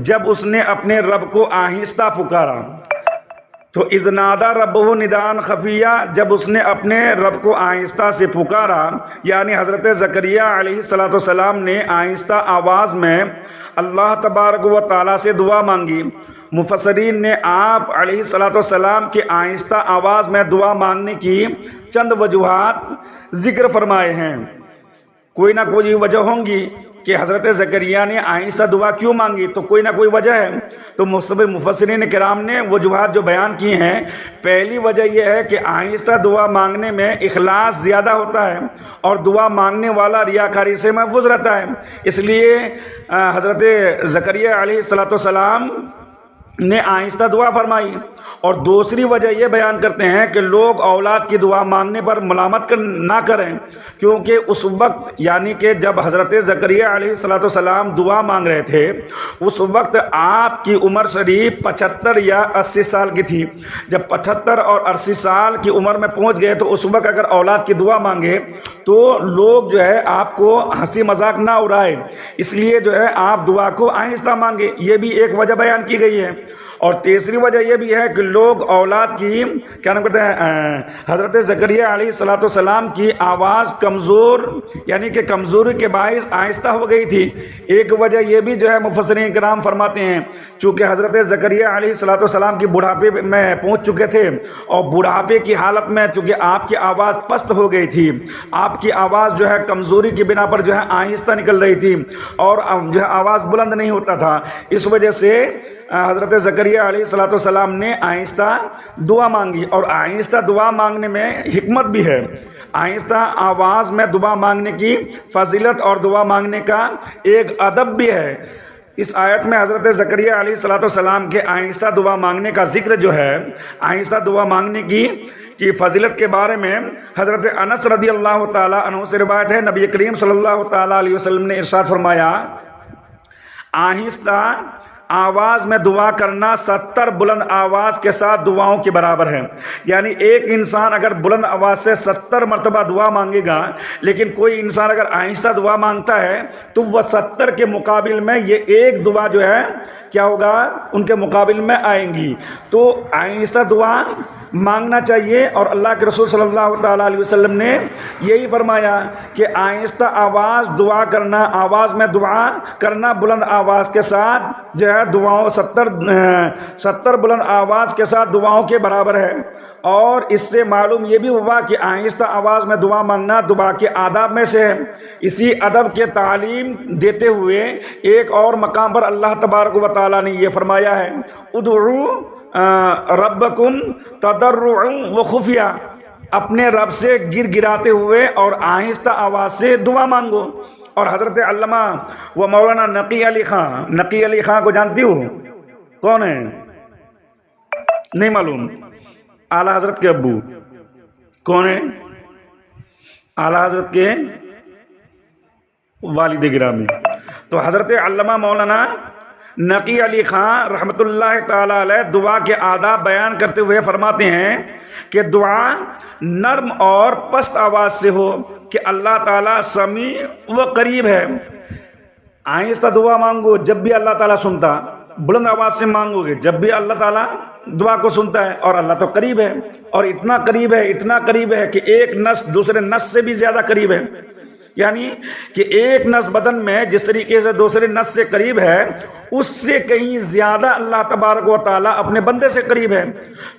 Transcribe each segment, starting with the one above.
جب اس نے اپنے رب کو آہستہ پکارا، تو اذ نادا ربہ نداء خفیہ، جب اس نے اپنے رب کو آہستہ سے پکارا، یعنی حضرت زکریا علیہ السلام نے آہستہ آواز میں اللہ تبارک و تعالیٰ سے دعا مانگی۔ مفسرین نے آپ علیہ السلام کے آہستہ آواز میں دعا مانگنے کی چند وجوہات ذکر فرمائے ہیں۔ کوئی نہ کوئی وجہ ہوں گی کہ حضرت زکریا نے آہستہ دعا کیوں مانگی، تو کوئی نہ کوئی وجہ ہے۔ تو مفسرین کرام نے وجوہات جو بیان کی ہیں، پہلی وجہ یہ ہے کہ آہستہ دعا مانگنے میں اخلاص زیادہ ہوتا ہے اور دعا مانگنے والا ریاکاری سے محفوظ رہتا ہے، اس لیے حضرت زکریا علیہ السلام نے آہستہ دعا فرمائی۔ اور دوسری وجہ یہ بیان کرتے ہیں کہ لوگ اولاد کی دعا مانگنے پر ملامت نہ کریں، کیونکہ اس وقت یعنی کہ جب حضرت زکریا علیہ السلام دعا مانگ رہے تھے، اس وقت آپ کی عمر شریف 75 یا 80 سال کی تھی۔ جب 75 اور 80 سال کی عمر میں پہنچ گئے تو اس وقت اگر اولاد کی دعا مانگے تو لوگ جو ہے آپ کو ہنسی مذاق نہ اڑائے، اس لیے جو ہے آپ دعا کو آہستہ مانگے، یہ بھی ایک وجہ بیان کی گئی ہے۔ اور تیسری وجہ یہ بھی ہے کہ لوگ اولاد کی کیا نام کہتے ہیں، حضرت زکریا علیہ السلام کی آواز کمزور یعنی کہ کمزوری کے باعث آہستہ ہو گئی تھی۔ ایک وجہ یہ بھی جو ہے مفسرین کرام فرماتے ہیں، چونکہ حضرت زکریا علیہ السلام کی بڑھاپے میں پہنچ چکے تھے اور بڑھاپے کی حالت میں چونکہ آپ کی آواز پست ہو گئی تھی، آپ کی آواز جو ہے کمزوری کی بنا پر جو ہے آہستہ نکل رہی تھی اور جو ہے آواز بلند نہیں ہوتا تھا، اس وجہ سے حضرت زکریا علیہ السلام نے آہستہ دعا مانگی۔ اور آہستہ دعا مانگنے میں حکمت بھی ہے، آہستہ آواز میں دعا مانگنے کی فضیلت اور دعا مانگنے کا ایک ادب بھی ہے۔ اس آیت میں حضرت زکریا علیہ السلام کے آہستہ دعا مانگنے کا ذکر جو ہے، آہستہ دعا مانگنے کی فضیلت کے بارے میں حضرت انس رضی اللہ تعالیٰ عنہ سے روایت ہے، نبی کریم صلی اللہ تعالیٰ علیہ وسلم نے ارشاد فرمایا، آہستہ آواز میں دعا کرنا 70 بلند آواز کے ساتھ دعاؤں کے برابر ہے۔ یعنی ایک انسان اگر بلند آواز سے 70 مرتبہ دعا مانگے گا، لیکن کوئی انسان اگر آہستہ دعا مانگتا ہے تو وہ 70 کے مقابل میں یہ ایک دعا جو ہے کیا ہوگا، ان کے مقابل میں آئیں گی۔ تو آہستہ دعا مانگنا چاہیے، اور اللہ کے رسول صلی اللہ تعالیٰ علیہ وسلم نے یہی فرمایا کہ آہستہ آواز دعا کرنا، آواز میں دعا کرنا بلند آواز کے ساتھ جو ہے دعاؤں 70 بلند آواز کے ساتھ دعاؤں کے برابر ہے۔ اور اس سے معلوم یہ بھی ہوا کہ آہستہ آواز میں دعا مانگنا دعا کے آداب میں سے ہے۔ اسی ادب کے تعلیم دیتے ہوئے ایک اور مقام پر اللہ تبارک و تعالیٰ نے یہ فرمایا ہے، ادعوا ربکم تضرعا وخفیہ، اپنے رب سے گر گراتے ہوئے اور آہستہ آواز سے دعا مانگو۔ اور حضرت علامہ و مولانا نقی علی خان کو جانتی ہو؟ کون ہے؟ نہیں معلوم؟ اعلیٰ حضرت کے ابو کون ہیں؟ اعلیٰ حضرت کے والد گرامی۔ تو حضرت علامہ مولانا نقی علی خان رحمۃ اللہ تعالی علیہ دعا کے آداب بیان کرتے ہوئے فرماتے ہیں کہ دعا نرم اور پست آواز سے ہو کہ اللہ تعالیٰ سمیع و قریب ہے۔ آہستہ دعا مانگو جب بھی اللہ تعالیٰ سنتا، بلند آواز سے مانگو گے جب بھی اللہ تعالیٰ دعا کو سنتا ہے، اور اللہ تو قریب ہے، اور اتنا قریب ہے کہ ایک نس دوسرے نس سے بھی زیادہ قریب ہے۔ یعنی کہ ایک نس بدن میں جس طریقے سے دوسرے نس سے قریب ہے، اس سے کہیں زیادہ اللہ تبارک و تعالیٰ اپنے بندے سے قریب ہے۔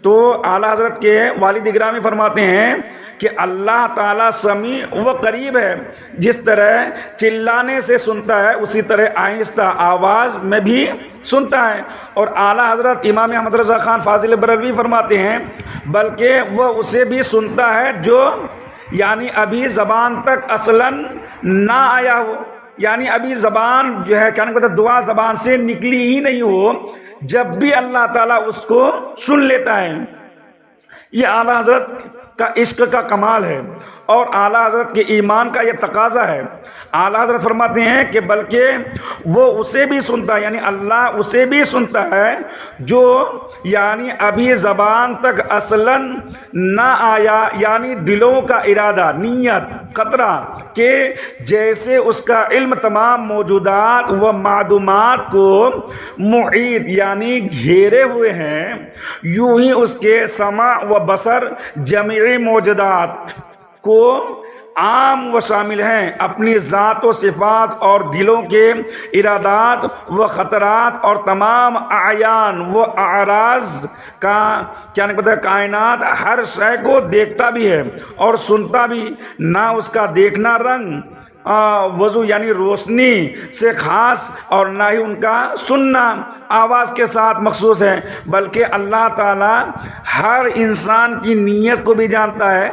تو اعلیٰ حضرت کے والد گرامی فرماتے ہیں کہ اللہ تعالیٰ سمیع و قریب ہے، جس طرح چلانے سے سنتا ہے اسی طرح آہستہ آواز میں بھی سنتا ہے۔ اور اعلیٰ حضرت امام احمد رضا خان فاضل بریلوی فرماتے ہیں بلکہ وہ اسے بھی سنتا ہے جو یعنی ابھی زبان تک اصلاً نہ آیا ہو، یعنی ابھی زبان جو ہے کیا نہیں پتا دعا زبان سے نکلی ہی نہیں ہو، جب بھی اللہ تعالیٰ اس کو سن لیتا ہے۔ یہ اعلیٰ حضرت کا عشق کا کمال ہے۔ اور اعلیٰ حضرت کے ایمان کا یہ تقاضا ہے۔ اعلیٰ حضرت فرماتے ہیں کہ بلکہ وہ اسے بھی سنتا ہے، یعنی اللہ اسے بھی سنتا ہے جو یعنی ابھی زبان تک اصلاً نہ آیا، یعنی دلوں کا ارادہ، نیت، قطرہ، کہ جیسے اس کا علم تمام موجودات و معدومات کو محیط یعنی گھیرے ہوئے ہیں، یوں ہی اس کے سمع و بصر جمیع موجودات کو عام و شامل ہیں، اپنی ذات و صفات اور دلوں کے ارادات و خطرات اور تمام اعیان و اعراض کا کیا نہیں پتہ، کائنات ہر شے کو دیکھتا بھی ہے اور سنتا بھی، نہ اس کا دیکھنا رنگ وضو یعنی روشنی سے خاص اور نہ ہی ان کا سننا آواز کے ساتھ مخصوص ہے، بلکہ اللہ تعالیٰ ہر انسان کی نیت کو بھی جانتا ہے،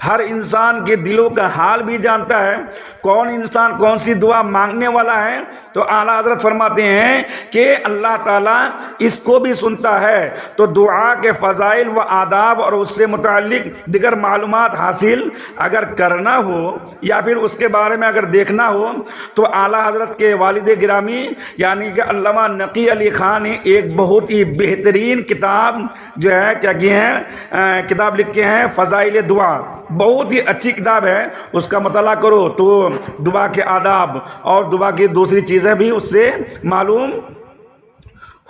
ہر انسان کے دلوں کا حال بھی جانتا ہے، کون انسان کون سی دعا مانگنے والا ہے۔ تو اعلیٰ حضرت فرماتے ہیں کہ اللہ تعالیٰ اس کو بھی سنتا ہے۔ تو دعا کے فضائل و آداب اور اس سے متعلق دیگر معلومات حاصل اگر کرنا ہو یا پھر اس کے بارے میں اگر دیکھنا ہو تو اعلیٰ حضرت کے والد گرامی یعنی کہ علامہ نقی علی خان نے ایک بہت ہی بہترین کتاب جو ہے کیا کی ہے، کتاب لکھ کے ہیں فضائل دعا، بہت ہی اچھی کتاب ہے، اس کا مطالعہ کرو تو دعا کے آداب اور دعا کی دوسری چیزیں بھی اس سے معلوم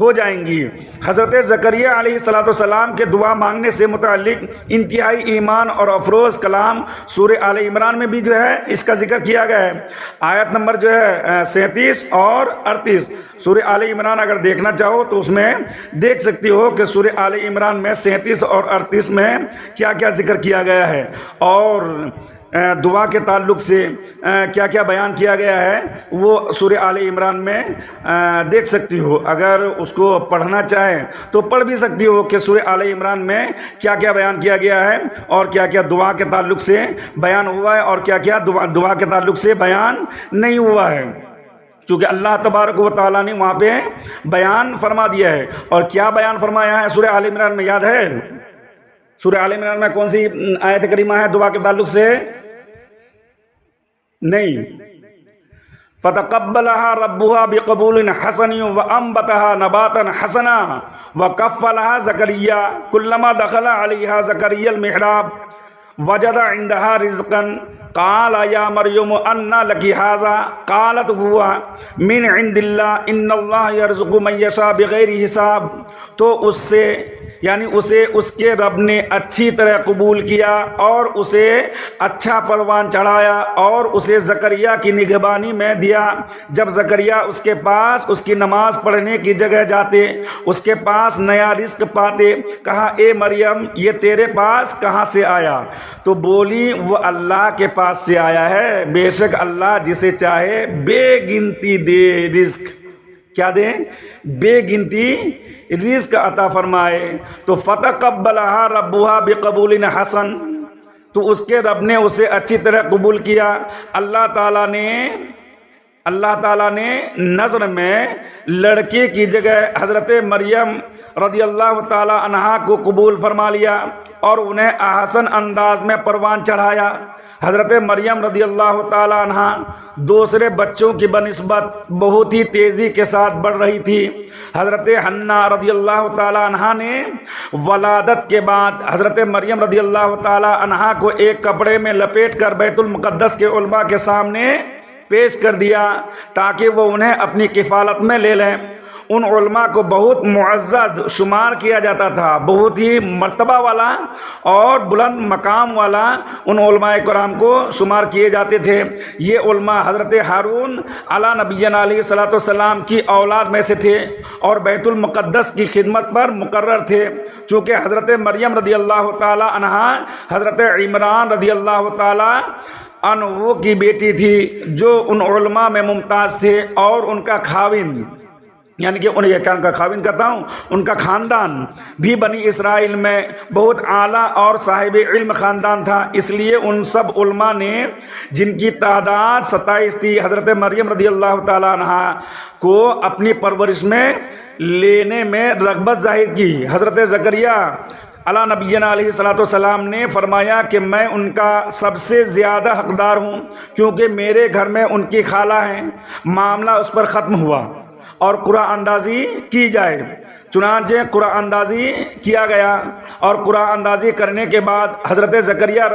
ہو جائیں گی۔ حضرت زکریا علیہ السلام کے دعا مانگنے سے متعلق انتہائی ایمان اور افروز کلام سورہ آل عمران میں بھی جو ہے اس کا ذکر کیا گیا ہے، آیت نمبر جو ہے 37 اور 38۔ سورہ آل عمران اگر دیکھنا چاہو تو اس میں دیکھ سکتی ہو کہ سورہ آل عمران میں 37 اور 38 میں کیا کیا ذکر کیا گیا ہے اور دعا کے تعلق سے کیا کیا بیان کیا گیا ہے، وہ سورہ آل عمران میں دیکھ سکتی ہو۔ اگر اس کو پڑھنا چاہیں تو پڑھ بھی سکتی ہو کہ سورہ آل عمران میں کیا کیا بیان کیا گیا ہے اور کیا کیا دعا کے تعلق سے بیان ہوا ہے اور کیا کیا دعا کے تعلق سے بیان نہیں ہوا ہے، چونکہ اللہ تبارک و تعالیٰ نے وہاں پہ بیان فرما دیا ہے۔ اور کیا بیان فرمایا ہے سورہ آل عمران میں، یاد ہے؟ سورہ آل عمران میں کون سی آیت کریمہ ہے دعا کے تعلق سے؟ نہیں، فتقبلها ربها بقبول حسن وانبتها نباتا حسنا وكفلها زكريا كلما دخل عليها زكريا المحراب وجد عندها رزقا قال يا مريم أنى لك هذا قالت هو من عند الله إن الله يرزق من يشاء بغیر حساب۔ تو اس سے یعنی اسے اس کے رب نے اچھی طرح قبول کیا اور اسے اچھا پروان چڑھایا اور اسے زکریا کی نگہبانی میں دیا۔ جب زکریا اس کے پاس اس کی نماز پڑھنے کی جگہ جاتے، اس کے پاس نیا رزق پاتے، کہا اے مریم یہ تیرے پاس کہاں سے آیا؟ تو بولی وہ اللہ کے پاس سے آیا ہے، بے شک اللہ جسے چاہے بے گنتی دے رزق، کیا دے؟ بے گنتی رزق عطا فرمائے۔ تو فتقبلها ربها بقبول حسن، تو اس کے رب نے اسے اچھی طرح قبول کیا۔ اللہ تعالیٰ نے نظر میں لڑکے کی جگہ حضرت مریم رضی اللہ تعالی عنہا کو قبول فرما لیا اور انہیں احسن انداز میں پروان چڑھایا۔ حضرت مریم رضی اللہ تعالی عنہا دوسرے بچوں کی بنسبت بہت ہی تیزی کے ساتھ بڑھ رہی تھی۔ حضرت حنا رضی اللہ تعالی عنہا نے ولادت کے بعد حضرت مریم رضی اللہ تعالی عنہا کو ایک کپڑے میں لپیٹ کر بیت المقدس کے علماء کے سامنے پیش کر دیا تاکہ وہ انہیں اپنی کفالت میں لے لیں۔ ان علماء کو بہت معزز شمار کیا جاتا تھا، بہت ہی مرتبہ والا اور بلند مقام والا ان علماء کرام کو شمار کیے جاتے تھے۔ یہ علماء حضرت ہارون علی نبینا علیہ الصلوۃ والسلام کی اولاد میں سے تھے اور بیت المقدس کی خدمت پر مقرر تھے۔ چونکہ حضرت مریم رضی اللہ تعالی عنہا حضرت عمران رضی اللہ تعالی عنہ کی بیٹی تھی جو ان علماء میں ممتاز تھے اور ان کا خاوند یعنی کہ انہیں ان کا خاوند کہتا ہوں ان کا خاندان بھی بنی اسرائیل میں بہت اعلیٰ اور صاحب علم خاندان تھا۔ اس لیے ان سب علماء نے جن کی تعداد 27 تھی حضرت مریم رضی اللہ تعالی عنہا کو اپنی پرورش میں لینے میں رغبت ظاہر کی۔ حضرت زکریا علی نبینا علیہ الصلوۃ والسلام نے فرمایا کہ میں ان کا سب سے زیادہ حقدار ہوں، کیونکہ میرے گھر میں ان کی خالہ ہیں۔ معاملہ اس پر ختم ہوا اور قرعہ اندازی کی جائے۔ چنانچہ قرعہ اندازی کیا گیا، اور قرعہ اندازی کرنے کے بعد حضرت زکریا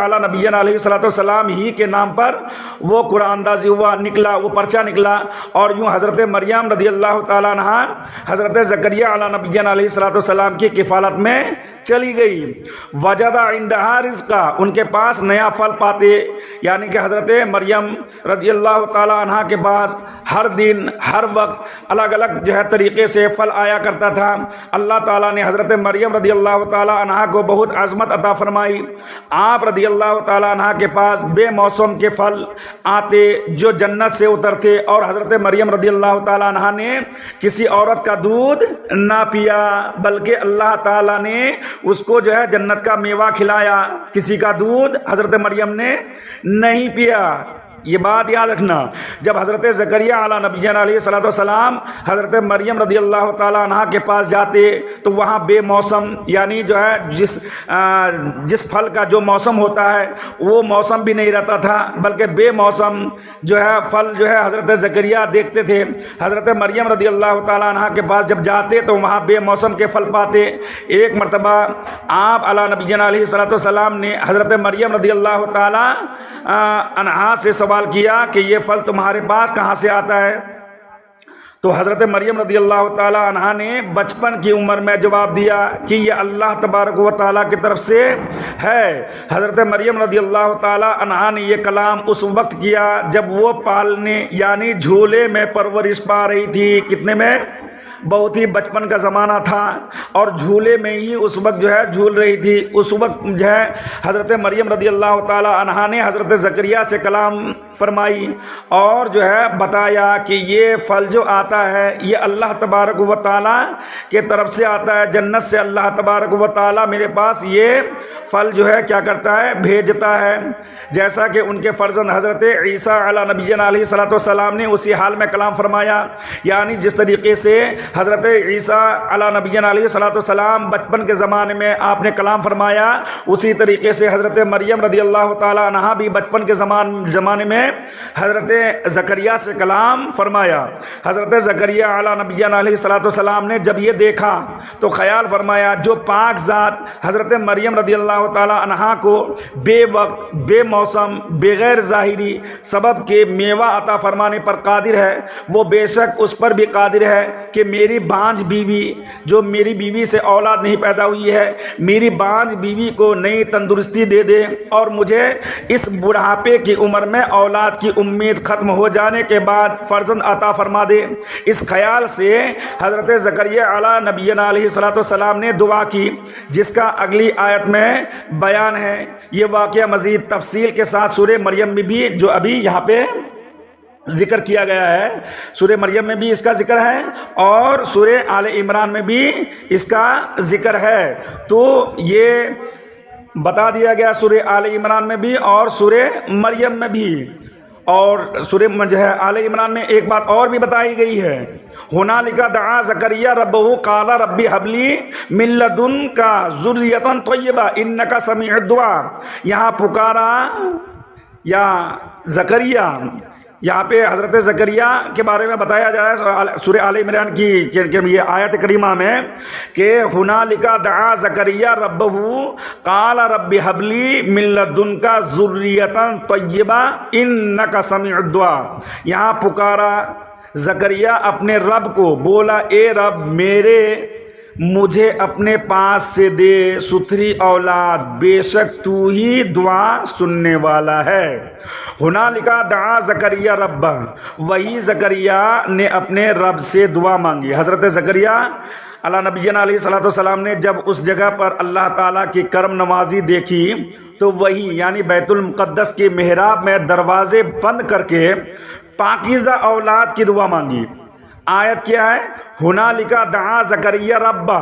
علی نبینا علیہ الصلوۃ والسلام ہی کے نام پر وہ قرعہ اندازی ہوا، نکلا، وہ پرچہ نکلا، اور یوں حضرت مریم رضی اللہ تعالیٰ عنہ حضرت زکریا علی نبینا علیہ الصلوۃ والسلام کی کفالت میں چلی گئی۔ وجد عندہا رزقا، ان کے پاس نیا پھل پاتے، یعنی کہ حضرت مریم رضی اللہ تعالیٰ عنہ کے پاس ہر دن ہر وقت الگ الگ طریقے سے پھل آیا کرتا تھا۔ اللہ تعالیٰ نے حضرت مریم رضی اللہ تعالیٰ عنہ کو بہت عظمت عطا فرمائی۔ آپ رضی اللہ تعالیٰ عنہ کے پاس بے موسم کے پھل آتے جو جنت سے اترتے، اور حضرت مریم رضی اللہ تعالیٰ عنہ نے کسی عورت کا دودھ نہ پیا، بلکہ اللہ تعالیٰ نے اس کو جنت کا میوہ کھلایا، کسی کا دودھ حضرت مریم نے نہیں پیا۔ یہ بات یاد رکھنا، جب حضرت زکریا علی نبینا علیہ الصلوۃ والسلام حضرت مریم رضی اللہ تعالیٰ عنہ کے پاس جاتے تو وہاں بے موسم، یعنی جس پھل کا جو موسم ہوتا ہے وہ موسم بھی نہیں رہتا تھا، بلکہ بے موسم پھل حضرت زکریا دیکھتے تھے۔ حضرت مریم رضی اللہ تعالیٰ عنہ کے پاس جب جاتے تو وہاں بے موسم کے پھل پاتے۔ ایک مرتبہ آپ علی نبینا علیہ الصلوۃ والسلام نے حضرت مریم رضی اللہ تعالیٰ عنہا سے سوال کیا کہ یہ پھل تمہارے پاس کہاں سے آتا ہے؟ تو حضرت مریم رضی اللہ تعالیٰ عنہا نے بچپن کی عمر میں جواب دیا کہ یہ اللہ تبارک و تعالیٰ کی طرف سے ہے۔ حضرت مریم رضی اللہ تعالیٰ عنہا نے یہ کلام اس وقت کیا جب وہ پالنے یعنی جھولے میں پرورش پا رہی تھی۔ کتنے میں؟ بہت ہی بچپن کا زمانہ تھا، اور جھولے میں ہی اس وقت جھول رہی تھی۔ اس وقت حضرت مریم رضی اللہ تعالیٰ عنہا نے حضرت زکریا سے کلام فرمائی اور بتایا کہ یہ پھل جو آتا ہے یہ اللہ تبارک و تعالیٰ کے طرف سے آتا ہے، جنت سے اللہ تبارک و تعالیٰ میرے پاس یہ پھل کیا کرتا ہے، بھیجتا ہے۔ جیسا کہ ان کے فرزند حضرت عیسیٰ علی نبینا علیہ الصلوۃ والسلام نے اسی حال میں کلام فرمایا، یعنی جس طریقے سے حضرت عیسیٰ علی نبینا علیہ الصلوۃ والسلام بچپن کے زمانے میں آپ نے کلام فرمایا، اسی طریقے سے حضرت مریم رضی اللہ تعالیٰ عنہا بھی بچپن کے زمانے میں حضرت زکریا سے کلام فرمایا۔ حضرت زکریا علی نبینا علیہ الصلوۃ والسلام نے جب یہ دیکھا تو خیال فرمایا جو پاک ذات حضرت مریم رضی اللہ تعالیٰ عنہا کو بے وقت بے موسم بغیر ظاہری سبب کے میوہ عطا فرمانے پر قادر ہے، وہ بے شک اس پر بھی قادر ہے کہ میری بانجھ بیوی جو میری بیوی سے اولاد نہیں پیدا ہوئی ہے، میری بانجھ بیوی کو نئی تندرستی دے دے، اور مجھے اس بڑھاپے کی عمر میں اولاد کی امید ختم ہو جانے کے بعد فرزند عطا فرما دے۔ اس خیال سے حضرت زکریا علی نبینا علیہ الصلوۃ والسلام نے دعا کی، جس کا اگلی آیت میں بیان ہے۔ یہ واقعہ مزید تفصیل کے ساتھ سورہ مریم میں بھی جو ابھی یہاں پہ ذکر کیا گیا ہے، سورہ مریم میں بھی اس کا ذکر ہے اور سورہ آل عمران میں بھی اس کا ذکر ہے۔ تو یہ بتا دیا گیا سورہ آل عمران میں بھی اور سورہ مریم میں بھی، اور سورہ آل عمران میں ایک بات اور بھی بتائی گئی ہے، ہنالک دعا زکریا ربہ قال ربی ھب لی من لدنک ذریۃ طیبہ انک سمیع الدعاء۔ یہاں پکارا یا زکریا، یہاں پہ حضرت زکریا کے بارے میں بتایا جا رہا ہے سورہ آل عمران کی یہ آیت کریمہ میں کہ ہنالک دعا زکریا ربہ قال رب ھب لی من لدنک ذریۃ طیبہ انک سمیع الدعاء۔ یہاں پکارا زکریا اپنے رب کو، بولا اے رب مجھے اپنے پاس سے دے ستھری اولاد، بے شک تو ہی دعا سننے والا ہے۔ ہنالک دعا زکریا ربہ، وہی زکریا نے اپنے رب سے دعا مانگی۔ حضرت زکریا علی نبینا علیہ الصلوۃ والسلام نے جب اس جگہ پر اللہ تعالیٰ کی کرم نوازی دیکھی تو وہی یعنی بیت المقدس کے محراب میں دروازے بند کر کے پاکیزہ اولاد کی دعا مانگی۔ آیت کیا ہے؟ ہنالک دعا زکریا ربہ،